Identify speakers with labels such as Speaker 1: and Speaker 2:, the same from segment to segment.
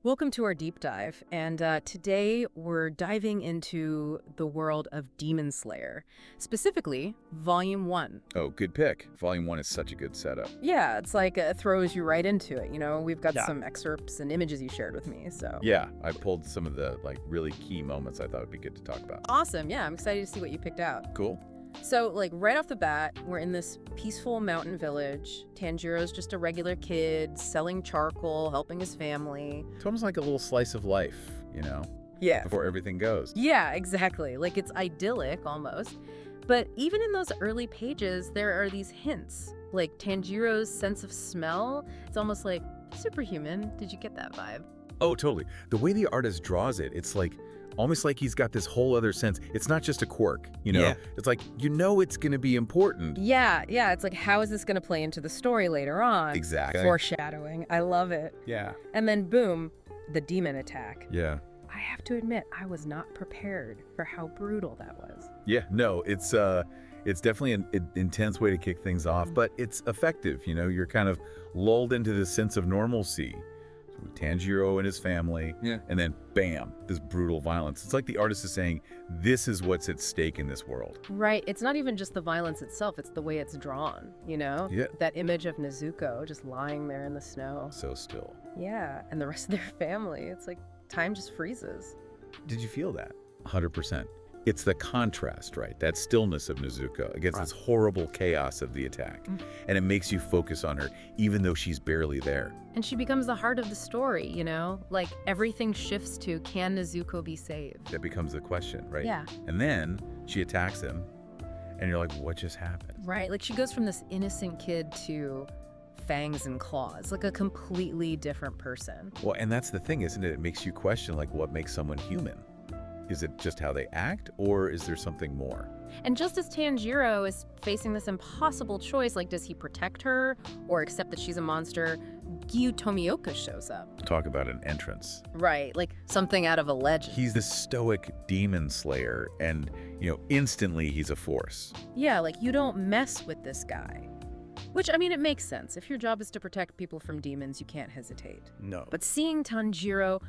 Speaker 1: Welcome to our deep dive, and today we're diving into the world of Demon Slayer, specifically Volume 1.
Speaker 2: Oh, good pick. Volume 1 is such a good setup.
Speaker 1: Yeah, it's like it throws you right into it, We've got
Speaker 3: Yeah.
Speaker 1: some excerpts and images you shared with me, so...
Speaker 2: Yeah, I pulled some of the really key moments I thought would be good to talk about.
Speaker 1: Awesome, yeah, I'm excited to see what you picked out.
Speaker 2: Cool.
Speaker 1: So, right off the bat, we're in this peaceful mountain village. Tanjiro's just a regular kid, selling charcoal, helping his family.
Speaker 2: It's almost like a little slice of life,
Speaker 1: Yeah.
Speaker 2: before everything goes.
Speaker 1: Yeah, exactly. Like, it's idyllic, almost. But even in those early pages, there are these hints. Like, Tanjiro's sense of smell, it's almost like superhuman. Did you get that vibe?
Speaker 2: Oh, totally. The way the artist draws it, it's like almost like he's got this whole other sense. It's not just a quirk,
Speaker 3: Yeah.
Speaker 2: It's like, it's going to be important.
Speaker 1: Yeah. It's like, how is this going to play into the story later on?
Speaker 2: Exactly.
Speaker 1: Foreshadowing. I love it.
Speaker 2: Yeah.
Speaker 1: And then, boom, the demon attack.
Speaker 2: Yeah.
Speaker 1: I have to admit, I was not prepared for how brutal that was.
Speaker 2: Yeah, no, it's definitely an intense way to kick things off, but it's effective. You're kind of lulled into this sense of normalcy. With Tanjiro and his family, and then bam, this brutal violence. It's like the artist is saying, this is what's at stake in this world.
Speaker 1: Right. It's not even just the violence itself, it's the way it's drawn,
Speaker 2: Yeah.
Speaker 1: That image of Nezuko just lying there in the snow.
Speaker 2: So still.
Speaker 1: Yeah, and the rest of their family. It's like time just freezes.
Speaker 2: Did you feel that? 100%. It's the contrast, right? That stillness of Nezuko against this horrible chaos of the attack. And it makes you focus on her, even though she's barely there.
Speaker 1: And she becomes the heart of the story, Like, everything shifts to, can Nezuko be saved?
Speaker 2: That becomes the question, right?
Speaker 1: Yeah.
Speaker 2: And then she attacks him, and you're like, what just happened?
Speaker 1: Right, like she goes from this innocent kid to fangs and claws, like a completely different person.
Speaker 2: Well, and that's the thing, isn't it? It makes you question, what makes someone human? Is it just how they act, or is there something more?
Speaker 1: And just as Tanjiro is facing this impossible choice, like, does he protect her or accept that she's a monster, Gyu Tomioka shows up.
Speaker 2: Talk about an entrance.
Speaker 1: Right, like something out of a legend.
Speaker 2: He's the stoic demon slayer, and, instantly he's a force.
Speaker 1: Yeah, like, you don't mess with this guy. Which, I mean, it makes sense. If your job is to protect people from demons, you can't hesitate.
Speaker 3: No.
Speaker 1: But seeing Tanjiro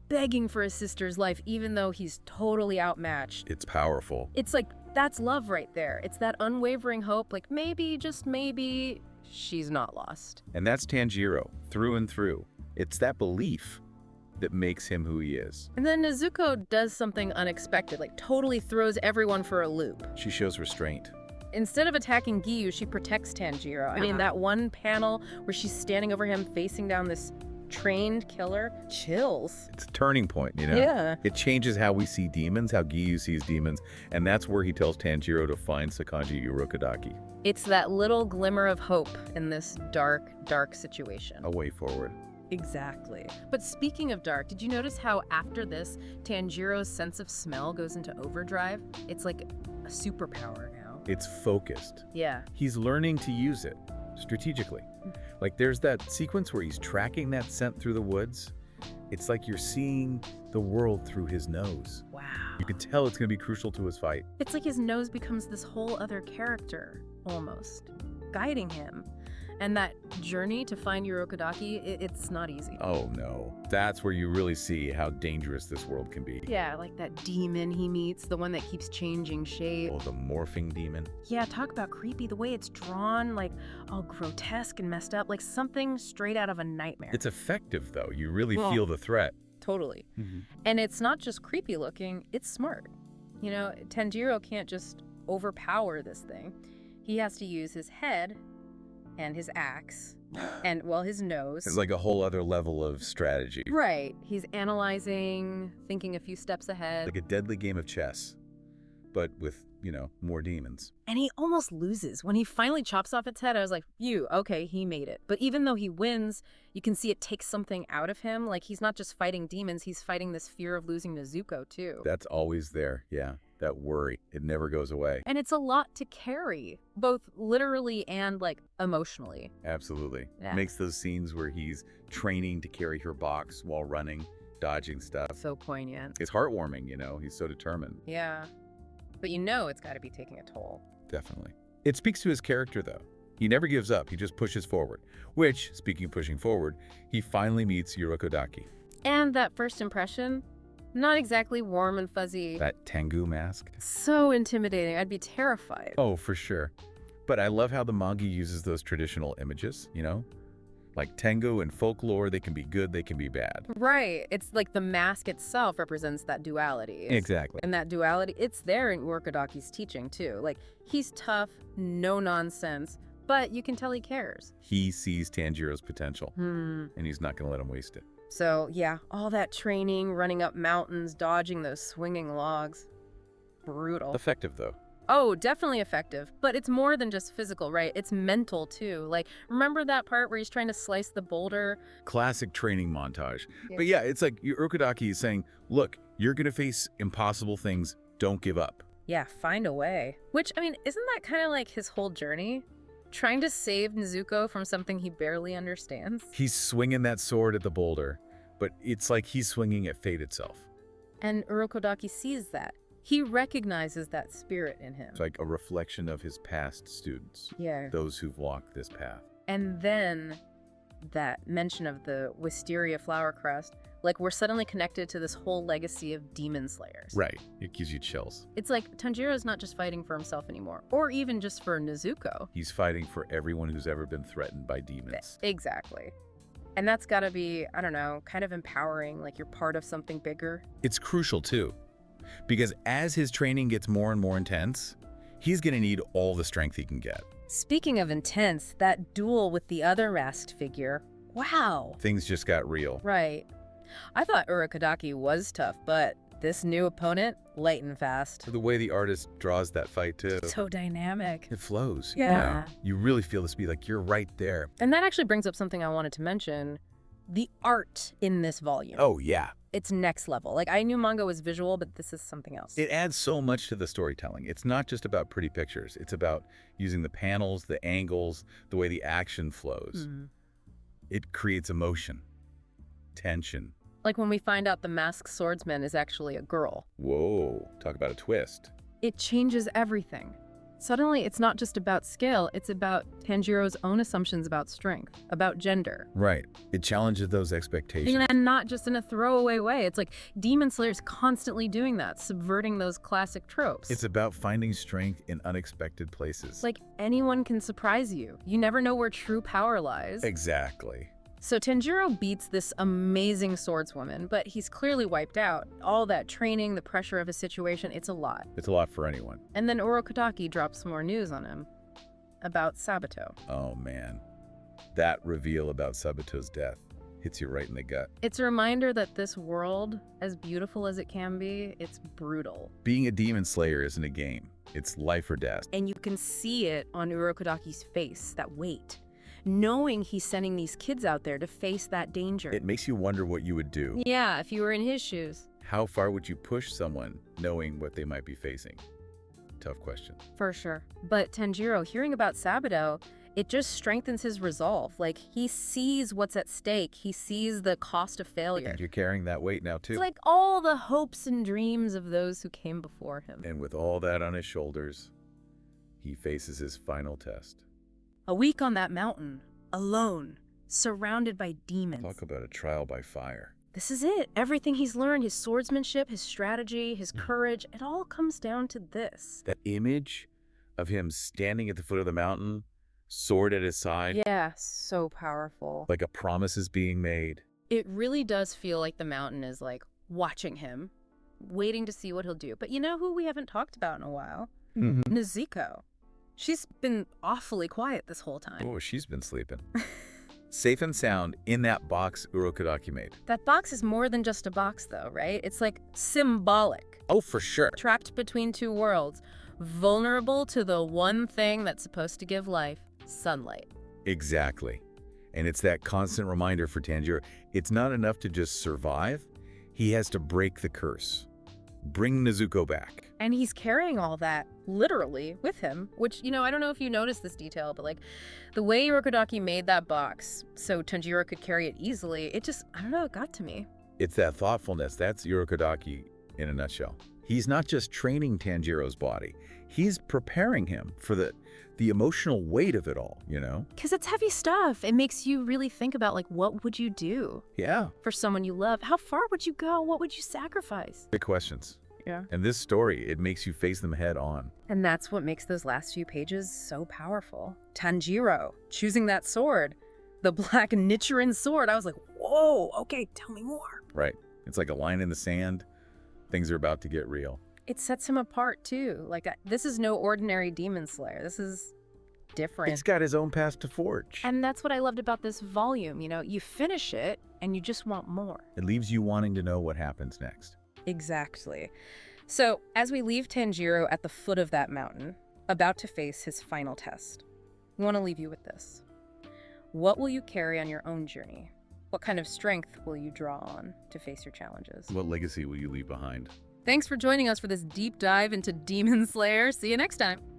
Speaker 1: begging for his sister's life, even though he's totally outmatched,
Speaker 2: It's powerful.
Speaker 1: it's like, that's love right there. It's that unwavering hope, like maybe, just maybe, she's not lost.
Speaker 2: And that's Tanjiro, through and through. It's that belief that makes him who he is.
Speaker 1: And then Nezuko does something unexpected, like totally throws everyone for a loop.
Speaker 2: She shows restraint.
Speaker 1: Instead of attacking Gyu, she protects Tanjiro. I mean, that one panel where she's standing over him facing down this trained killer, chills.
Speaker 2: It's a turning point,
Speaker 1: Yeah.
Speaker 2: It changes how we see demons, how Giyu sees demons, and that's where he tells Tanjiro to find Sakanji Urokodaki.
Speaker 1: It's that little glimmer of hope in this dark, dark situation.
Speaker 2: A way forward.
Speaker 1: Exactly. But speaking of dark, did you notice how after this, Tanjiro's sense of smell goes into overdrive? It's like a superpower now.
Speaker 2: It's focused.
Speaker 1: Yeah.
Speaker 2: He's learning to use it strategically. Like there's that sequence where he's tracking that scent through the woods. It's like you're seeing the world through his nose.
Speaker 1: Wow.
Speaker 2: You can tell it's going to be crucial to his fight.
Speaker 1: It's like his nose becomes this whole other character, almost, guiding him. And that journey to find Urokodaki, it's not easy.
Speaker 2: Oh no. That's where you really see how dangerous this world can be.
Speaker 1: Yeah, like that demon he meets, the one that keeps changing shape.
Speaker 2: Oh, the morphing demon.
Speaker 1: Yeah, talk about creepy. The way it's drawn, like all grotesque and messed up, like something straight out of a nightmare.
Speaker 2: It's effective though. You really
Speaker 1: Well,
Speaker 2: feel the threat.
Speaker 1: Totally. And it's not just creepy looking, it's smart. Tanjiro can't just overpower this thing. He has to use his head and his axe and, well, his nose.
Speaker 2: It's like a whole other level of strategy.
Speaker 1: Right. He's analyzing, thinking a few steps ahead.
Speaker 2: Like a deadly game of chess, but with, more demons.
Speaker 1: And he almost loses. When he finally chops off its head, I was like, okay, he made it. But even though he wins, you can see it takes something out of him. Like, he's not just fighting demons, he's fighting this fear of losing Nezuko, too.
Speaker 2: That's always there, yeah. That worry. It never goes away.
Speaker 1: And it's a lot to carry, both literally and, emotionally.
Speaker 2: Absolutely.
Speaker 1: Yeah.
Speaker 2: Makes those scenes where he's training to carry her box while running, dodging stuff.
Speaker 1: So poignant.
Speaker 2: It's heartwarming, He's so determined.
Speaker 1: Yeah. But it's got to be taking a toll.
Speaker 2: Definitely. It speaks to his character, though. He never gives up. He just pushes forward. Which, speaking of pushing forward, he finally meets Urokodaki.
Speaker 1: And that first impression, not exactly warm and fuzzy.
Speaker 2: That Tengu mask.
Speaker 1: So intimidating. I'd be terrified.
Speaker 2: Oh, for sure. But I love how the manga uses those traditional images, Like Tengu and folklore, they can be good, they can be bad.
Speaker 1: Right. It's like the mask itself represents that duality.
Speaker 2: Exactly.
Speaker 1: And that duality, it's there in Urokodaki's teaching, too. Like, he's tough, no nonsense, but you can tell he cares.
Speaker 2: He sees Tanjiro's potential, and he's not going to let him waste it.
Speaker 1: So, yeah, all that training, running up mountains, dodging those swinging logs. Brutal.
Speaker 2: Effective, though.
Speaker 1: Oh, definitely effective. But it's more than just physical, right? It's mental, too. Like, remember that part where he's trying to slice the boulder?
Speaker 2: Classic training montage. Yeah. But yeah, it's like Urokodaki is saying, look, you're going to face impossible things. Don't give up.
Speaker 1: Yeah, find a way. Which, I mean, isn't that kind of like his whole journey? Trying to save Nezuko from something he barely understands?
Speaker 2: He's swinging that sword at the boulder, but it's like he's swinging at fate itself.
Speaker 1: And Urokodaki sees that. He recognizes that spirit in him.
Speaker 2: It's like a reflection of his past students.
Speaker 1: Yeah.
Speaker 2: Those who've walked this path.
Speaker 1: And then that mention of the wisteria flower crest, like we're suddenly connected to this whole legacy of demon slayers.
Speaker 2: Right. It gives you chills.
Speaker 1: It's like Tanjiro's not just fighting for himself anymore, or even just for Nezuko.
Speaker 2: He's fighting for everyone who's ever been threatened by demons.
Speaker 1: Exactly. And that's gotta be, I don't know, kind of empowering, like you're part of something bigger.
Speaker 2: It's crucial too, because as his training gets more and more intense, he's gonna need all the strength he can get.
Speaker 1: Speaking of intense, that duel with the other masked figure, wow.
Speaker 2: Things just got real.
Speaker 1: Right. I thought Urokodaki was tough, but this new opponent, light and fast.
Speaker 2: The way the artist draws that fight too.
Speaker 1: So dynamic.
Speaker 2: It flows.
Speaker 1: Yeah.
Speaker 2: You really feel the speed, like you're right there.
Speaker 1: And that actually brings up something I wanted to mention. The art in this volume.
Speaker 2: Oh, yeah.
Speaker 1: It's next level. Like, I knew manga was visual, but this is something else.
Speaker 2: It adds so much to the storytelling. It's not just about pretty pictures. It's about using the panels, the angles, the way the action flows. It creates emotion, tension.
Speaker 1: Like when we find out the masked swordsman is actually a girl.
Speaker 2: Whoa, talk about a twist.
Speaker 1: It changes everything. Suddenly, it's not just about skill, it's about Tanjiro's own assumptions about strength, about gender.
Speaker 2: Right. It challenges those expectations.
Speaker 1: And not just in a throwaway way. It's like Demon Slayer's constantly doing that, subverting those classic tropes.
Speaker 2: It's about finding strength in unexpected places.
Speaker 1: Like anyone can surprise you. You never know where true power lies.
Speaker 2: Exactly.
Speaker 1: So Tanjiro beats this amazing swordswoman, but he's clearly wiped out. All that training, the pressure of a situation, it's a lot.
Speaker 2: It's a lot for anyone.
Speaker 1: And then Urokodaki drops some more news on him about Sabato.
Speaker 2: Oh man, that reveal about Sabato's death hits you right in the gut.
Speaker 1: It's a reminder that this world, as beautiful as it can be, it's brutal.
Speaker 2: Being a demon slayer isn't a game. It's life or death.
Speaker 1: And you can see it on Urokodaki's face, that weight. Knowing he's sending these kids out there to face that danger.
Speaker 2: It makes you wonder what you would do.
Speaker 1: Yeah, if you were in his shoes.
Speaker 2: How far would you push someone knowing what they might be facing? Tough question.
Speaker 1: For sure. But Tanjiro, hearing about Sabato, it just strengthens his resolve. Like, he sees what's at stake. He sees the cost of failure.
Speaker 2: And you're carrying that weight now, too.
Speaker 1: It's like all the hopes and dreams of those who came before him.
Speaker 2: And with all that on his shoulders, he faces his final test.
Speaker 1: A week on that mountain, alone, surrounded by demons.
Speaker 2: Talk about a trial by fire.
Speaker 1: This is it. Everything he's learned, his swordsmanship, his strategy, his courage, it all comes down to this.
Speaker 2: That image of him standing at the foot of the mountain, sword at his side.
Speaker 1: Yeah, so powerful.
Speaker 2: Like a promise is being made.
Speaker 1: It really does feel like the mountain is like watching him, waiting to see what he'll do. But you know who we haven't talked about in a while? Nezuko. She's been awfully quiet this whole time.
Speaker 2: Oh, she's been sleeping. Safe and sound in that box Urokodaki made.
Speaker 1: That box is more than just a box, though, right? It's like symbolic.
Speaker 2: Oh, for sure.
Speaker 1: Trapped between two worlds, vulnerable to the one thing that's supposed to give life, sunlight.
Speaker 2: Exactly. And it's that constant reminder for Tanjiro. It's not enough to just survive. He has to break the curse. Bring Nezuko back.
Speaker 1: And he's carrying all that, literally, with him, which, you know, I don't know if you noticed this detail, but, like, the way Urokodaki made that box so Tanjiro could carry it easily, it just, I don't know, it got to me.
Speaker 2: It's that thoughtfulness. That's Urokodaki in a nutshell. He's not just training Tanjiro's body. he's preparing him for the emotional weight of it all, you know?
Speaker 1: Because it's heavy stuff. It makes you really think about, like, what would you do
Speaker 2: Yeah.
Speaker 1: for someone you love? How far would you go? What would you sacrifice?
Speaker 2: Big questions.
Speaker 1: Yeah.
Speaker 2: And this story, it makes you face them head on.
Speaker 1: And that's what makes those last few pages so powerful. Tanjiro choosing that sword, the black Nichiren sword. I was like, whoa, okay, tell me more.
Speaker 2: Right. It's like a line in the sand. Things are about to get real.
Speaker 1: It sets him apart, too. Like, this is no ordinary demon slayer. This is different.
Speaker 2: He's got his own path to forge.
Speaker 1: And that's what I loved about this volume. You know, you finish it and you just want more.
Speaker 2: It leaves you wanting to know what happens next.
Speaker 1: Exactly. So, as we leave Tanjiro at the foot of that mountain, about to face his final test, we want to leave you with this. What will you carry on your own journey? What kind of strength will you draw on to face your challenges?
Speaker 2: What legacy will you leave behind?
Speaker 1: Thanks for joining us for this deep dive into Demon Slayer. See you next time.